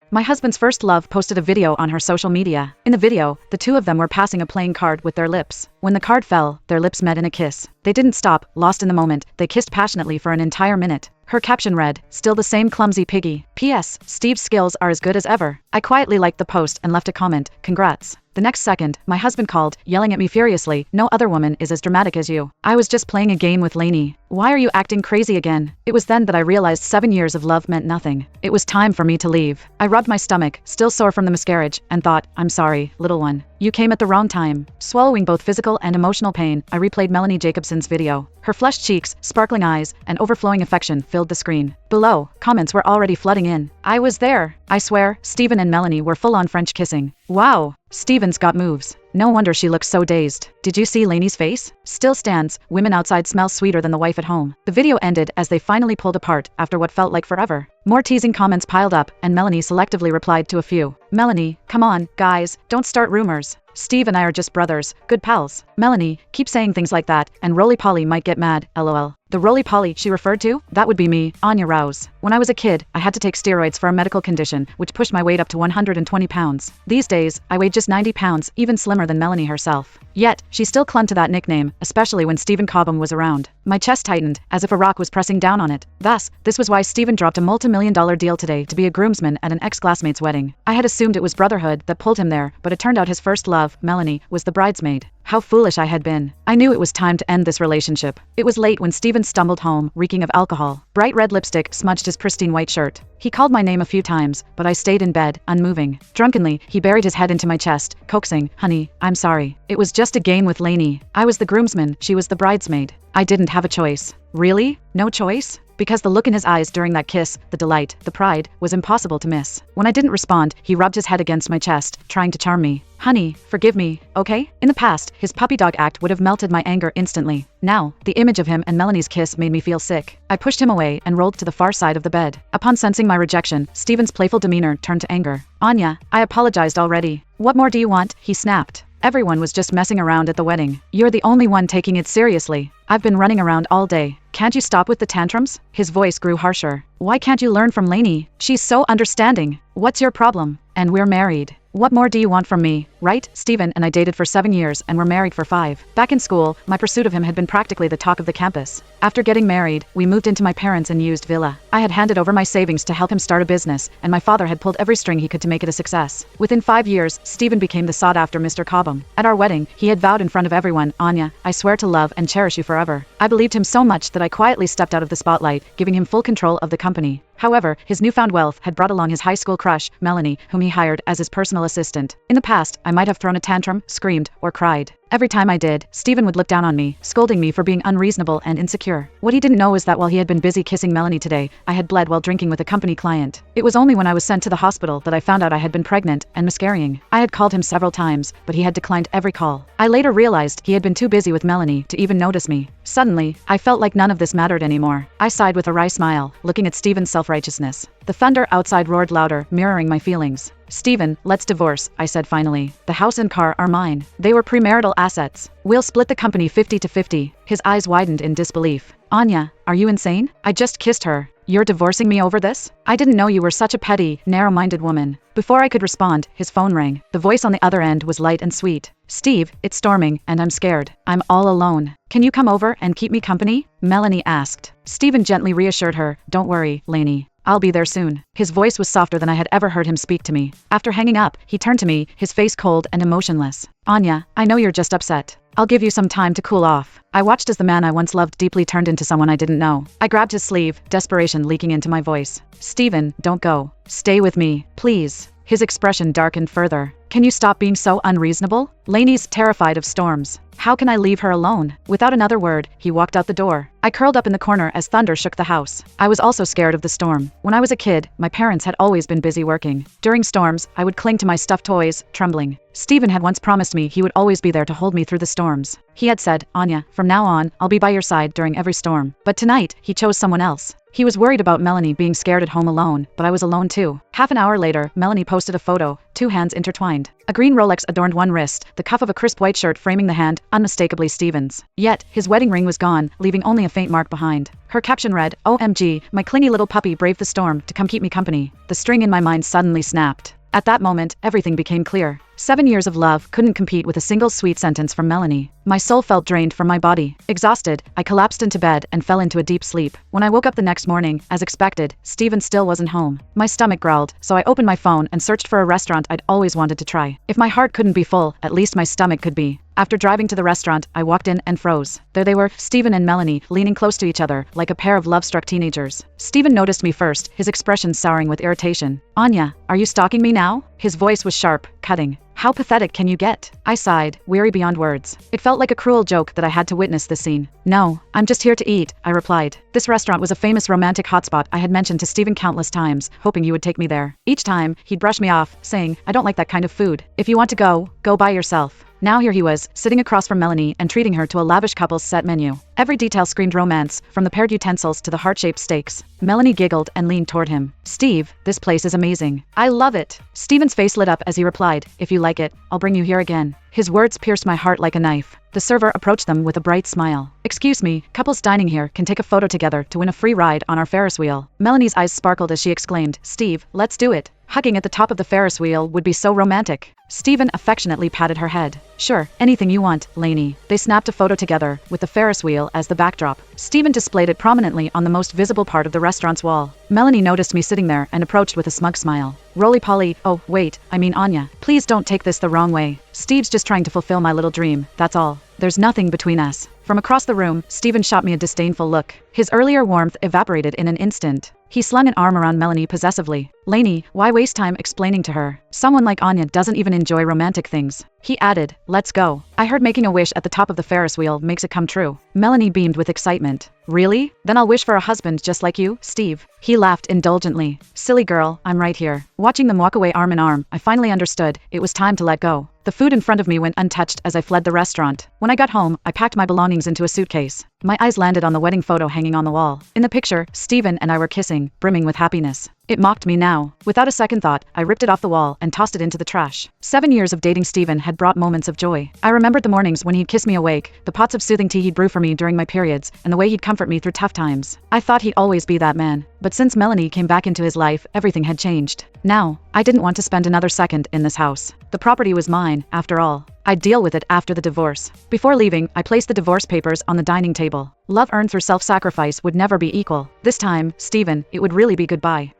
My husband's first love posted a video on her social media. In the video, the two of them were passing a playing card with their lips. When the card fell, their lips met in a kiss. They didn't stop, lost in the moment, they kissed passionately for an entire minute. Her caption read, "Still the same clumsy piggy. P.S. Steve's skills are as good as ever." I quietly liked the post and left a comment, "Congrats." The next second, my husband called, yelling at me furiously, "No other woman is as dramatic as you. I was just playing a game with Lanie. Why are you acting crazy again?" It was then that I realized 7 years of love meant nothing. It was time for me to leave. I rubbed my stomach, still sore from the miscarriage, and thought, "I'm sorry, little one. You came at the wrong time." Swallowing both physical and emotional pain, I replayed Melanie Jacobson's video. Her flushed cheeks, sparkling eyes, and overflowing affection filled the screen. Below, comments were already flooding in. I was there. I swear, Steven and Melanie were full-on French kissing. Wow, Steven's got moves. No wonder she looks so dazed. Did you see Lanie's face? Still stands, women outside smell sweeter than the wife at home. The video ended as they finally pulled apart after what felt like forever. More teasing comments piled up, and Melanie selectively replied to a few. Melanie, come on, guys, don't start rumors. Steve and I are just brothers, good pals. Melanie, keep saying things like that, and roly-poly might get mad, lol. The roly-poly she referred to? That would be me, Anya Rouse. When I was a kid, I had to take steroids for a medical condition, which pushed my weight up to 120 pounds. These days, I weighed just 90 pounds, even slimmer than Melanie herself. Yet, she still clung to that nickname, especially when Stephen Cobham was around. My chest tightened, as if a rock was pressing down on it. Thus, this was why Stephen dropped a multi-million-dollar deal today to be a groomsman at an ex-classmate's wedding. I had assumed it was brotherhood that pulled him there, but it turned out his first love, Melanie, was the bridesmaid. How foolish I had been. I knew it was time to end this relationship. It was late when Stephen stumbled home, reeking of alcohol. Bright red lipstick smudged his pristine white shirt. He called my name a few times, but I stayed in bed, unmoving. Drunkenly, he buried his head into my chest, coaxing, "Honey, I'm sorry. It was just a game with Lanie. I was the groomsman, she was the bridesmaid. I didn't have a choice." Really? No choice? Because the look in his eyes during that kiss, the delight, the pride, was impossible to miss. When I didn't respond, he rubbed his head against my chest, trying to charm me. "Honey, forgive me, okay?" In the past, his puppy dog act would have melted my anger instantly. Now, the image of him and Melanie's kiss made me feel sick. I pushed him away and rolled to the far side of the bed. Upon sensing my rejection, Stephen's playful demeanor turned to anger. "Anya, I apologized already. What more do you want?" he snapped. "Everyone was just messing around at the wedding. You're the only one taking it seriously. I've been running around all day. Can't you stop with the tantrums?" His voice grew harsher. "Why can't you learn from Lanie? She's so understanding. What's your problem? And we're married. What more do you want from me, right?" Stephen and I dated for 7 years and were married for 5. Back in school, my pursuit of him had been practically the talk of the campus. After getting married, we moved into my parents' unused villa. I had handed over my savings to help him start a business, and my father had pulled every string he could to make it a success. Within 5 years, Stephen became the sought-after Mr. Cobham. At our wedding, he had vowed in front of everyone, "Anya, I swear to love and cherish you forever." I believed him so much that I quietly stepped out of the spotlight, giving him full control of the company. However, his newfound wealth had brought along his high school crush, Melanie, whom he hired as his personal assistant. In the past, I might have thrown a tantrum, screamed, or cried. Every time I did, Stephen would look down on me, scolding me for being unreasonable and insecure. What he didn't know is that while he had been busy kissing Melanie today, I had bled while drinking with a company client. It was only when I was sent to the hospital that I found out I had been pregnant and miscarrying. I had called him several times, but he had declined every call. I later realized he had been too busy with Melanie to even notice me. Suddenly, I felt like none of this mattered anymore. I sighed with a wry smile, looking at Stephen's self-righteousness. The thunder outside roared louder, mirroring my feelings. "Stephen, let's divorce," I said finally. "The house and car are mine. They were premarital assets. We'll split the company 50-50. His eyes widened in disbelief. "Anya, are you insane? I just kissed her. You're divorcing me over this? I didn't know you were such a petty, narrow-minded woman." Before I could respond, his phone rang. The voice on the other end was light and sweet. "Steve, it's storming, and I'm scared. I'm all alone. Can you come over and keep me company?" Melanie asked. Stephen gently reassured her, "Don't worry, Lanie. I'll be there soon." His voice was softer than I had ever heard him speak to me. After hanging up, he turned to me, his face cold and emotionless. "Anya, I know you're just upset. I'll give you some time to cool off." I watched as the man I once loved deeply turned into someone I didn't know. I grabbed his sleeve, desperation leaking into my voice. "Stephen, don't go. Stay with me, please." His expression darkened further. "Can you stop being so unreasonable? Lanie's terrified of storms. How can I leave her alone?" Without another word, he walked out the door. I curled up in the corner as thunder shook the house. I was also scared of the storm. When I was a kid, my parents had always been busy working. During storms, I would cling to my stuffed toys, trembling. Stephen had once promised me he would always be there to hold me through the storms. He had said, "Anya, from now on, I'll be by your side during every storm." But tonight, he chose someone else. He was worried about Melanie being scared at home alone, but I was alone too. Half an hour later, Melanie posted a photo, 2 hands intertwined. A green Rolex adorned one wrist, the cuff of a crisp white shirt framing the hand, unmistakably Steven's. Yet, his wedding ring was gone, leaving only a faint mark behind. Her caption read, "OMG, my clingy little puppy braved the storm to come keep me company." The string in my mind suddenly snapped. At that moment, everything became clear. 7 years of love couldn't compete with a single sweet sentence from Melanie. My soul felt drained from my body. Exhausted, I collapsed into bed and fell into a deep sleep. When I woke up the next morning, as expected, Steven still wasn't home. My stomach growled, so I opened my phone and searched for a restaurant I'd always wanted to try. If my heart couldn't be full, at least my stomach could be. After driving to the restaurant, I walked in and froze. There they were, Steven and Melanie, leaning close to each other, like a pair of love-struck teenagers. Steven noticed me first, his expression souring with irritation. "Anya, are you stalking me now?" His voice was sharp, cutting. "How pathetic can you get?" I sighed, weary beyond words. It felt like a cruel joke that I had to witness this scene. "No, I'm just here to eat," I replied. This restaurant was a famous romantic hotspot I had mentioned to Steven countless times, hoping you would take me there. Each time, he'd brush me off, saying, "I don't like that kind of food. If you want to go by yourself." Now here he was, sitting across from Melanie and treating her to a lavish couple's set menu. Every detail screamed romance, from the paired utensils to the heart-shaped steaks. Melanie giggled and leaned toward him. "Steve, this place is amazing. I love it." Steven's face lit up as he replied, "If you like it, I'll bring you here again." His words pierced my heart like a knife. The server approached them with a bright smile. "Excuse me, couples dining here can take a photo together to win a free ride on our Ferris wheel." Melanie's eyes sparkled as she exclaimed, "Steve, let's do it. Hugging at the top of the Ferris wheel would be so romantic." Steven affectionately patted her head. "Sure, anything you want, Lanie." They snapped a photo together, with the Ferris wheel as the backdrop. Steven displayed it prominently on the most visible part of the restaurant's wall. Melanie noticed me sitting there and approached with a smug smile. "Roly-poly, oh, wait, I mean Anya. Please don't take this the wrong way. Steve's just trying to fulfill my little dream, that's all. There's nothing between us." From across the room, Steven shot me a disdainful look. His earlier warmth evaporated in an instant. He slung an arm around Melanie possessively. "Lanie, why waste time explaining to her? Someone like Anya doesn't even enjoy romantic things." He added, "Let's go. I heard making a wish at the top of the Ferris wheel makes it come true." Melanie beamed with excitement. "Really? Then I'll wish for a husband just like you, Steve." He laughed indulgently. "Silly girl, I'm right here." Watching them walk away arm in arm, I finally understood. It was time to let go. The food in front of me went untouched as I fled the restaurant. When I got home, I packed my belongings into a suitcase. My eyes landed on the wedding photo hanging on the wall. In the picture, Steven and I were kissing, brimming with happiness. It mocked me now. Without a second thought, I ripped it off the wall and tossed it into the trash. 7 years of dating Steven had brought moments of joy. I remembered the mornings when he'd kiss me awake, the pots of soothing tea he'd brew for me during my periods, and the way he'd comfort me through tough times. I thought he'd always be that man. But since Melanie came back into his life, everything had changed. Now, I didn't want to spend another second in this house. The property was mine, after all. I'd deal with it after the divorce. Before leaving, I placed the divorce papers on the dining table. Love earned through self-sacrifice would never be equal. This time, Steven, it would really be goodbye.